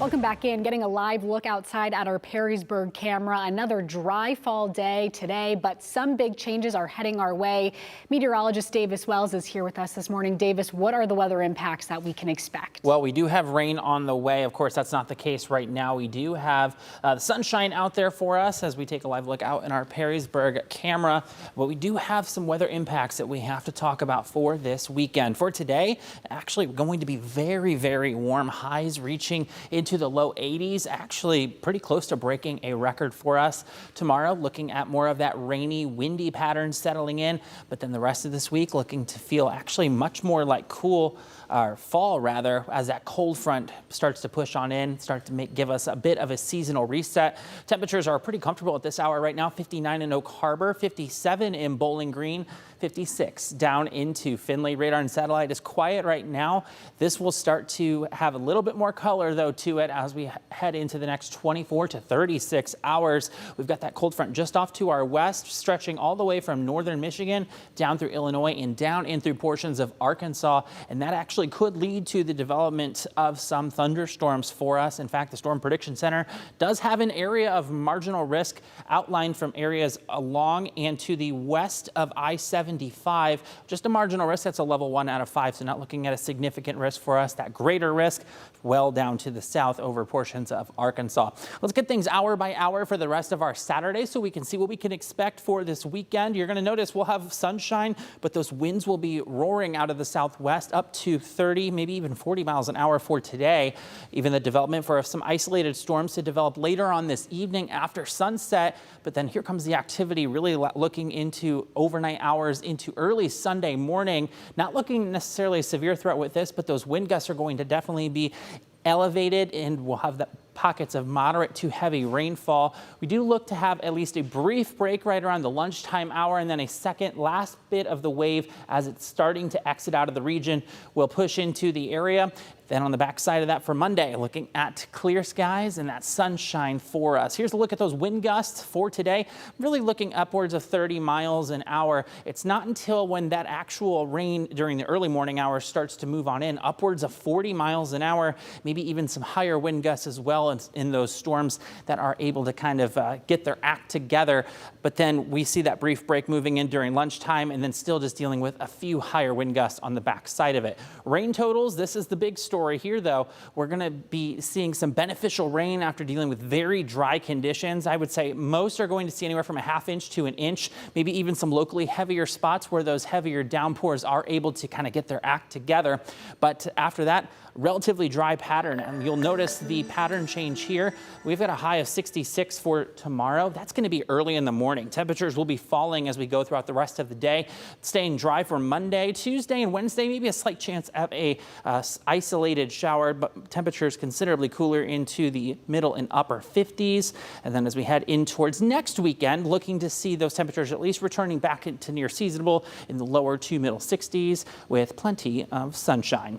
Welcome back in. Getting a live look outside at our Perrysburg camera. Another dry fall day today, but some big changes are heading our way. Meteorologist Davis Wells is here with us this morning. Davis, what are the weather impacts that we can expect? Well, we do have rain on the way. Of course, that's not the case right now. We do have the sunshine out there for us as we take a live look out in our Perrysburg camera. But we do have some weather impacts that we have to talk about for this weekend. For today, actually going to be very, very warm. Highs reaching into the low 80s, actually pretty close to breaking a record for us. Tomorrow, looking at more of that rainy, windy pattern settling in, but then the rest of this week looking to feel actually much more like cool, or fall rather, as that cold front starts to push on in, give us a bit of a seasonal reset. Temperatures are pretty comfortable at this hour right now. 59 in Oak Harbor, 57 in Bowling Green, 56 down into Findlay. Radar and satellite is quiet right now. This will start to have a little bit more color though to it as we head into the next 24 to 36 hours. We've got that cold front just off to our west, stretching all the way from northern Michigan down through Illinois and down in through portions of Arkansas, and that actually could lead to the development of some thunderstorms for us. In fact, the Storm Prediction Center does have an area of marginal risk outlined from areas along and to the west of I-75. Just a marginal risk. That's a level 1 out of 5, so not looking at a significant risk for us. That greater risk well down to the south over portions of Arkansas. Let's get things hour by hour for the rest of our Saturday so we can see what we can expect for this weekend. You're going to notice we'll have sunshine, but those winds will be roaring out of the southwest up to 30, maybe even 40 miles an hour for today. Even the development for some isolated storms to develop later on this evening after sunset. But then here comes the activity really looking into overnight hours into early Sunday morning. Not looking necessarily a severe threat with this, but those wind gusts are going to definitely be elevated, and we'll have the pockets of moderate to heavy rainfall. We do look to have at least a brief break right around the lunchtime hour, and then a second last bit of the wave as it's starting to exit out of the region will push into the area. Then on the backside of that for Monday, looking at clear skies and that sunshine for us. Here's a look at those wind gusts for today. Really looking upwards of 30 miles an hour. It's not until when that actual rain during the early morning hours starts to move on in, upwards of 40 miles an hour, maybe even some higher wind gusts as well in those storms that are able to kind of get their act together. But then we see that brief break moving in during lunchtime, and then still just dealing with a few higher wind gusts on the backside of it. Rain totals, this is the big story here though. We're going to be seeing some beneficial rain after dealing with very dry conditions. I would say most are going to see anywhere from a ½ inch to an inch, maybe even some locally heavier spots where those heavier downpours are able to kind of get their act together. But after that, relatively dry pattern, and you'll notice the pattern change here. We've got a high of 66 for tomorrow. That's going to be early in the morning. Temperatures will be falling as we go throughout the rest of the day, staying dry for Monday, Tuesday, and Wednesday. Maybe a slight chance of a isolated shower, but temperatures considerably cooler into the middle and upper 50s. And then as we head in towards next weekend, looking to see those temperatures at least returning back into near seasonable in the lower to middle 60s with plenty of sunshine.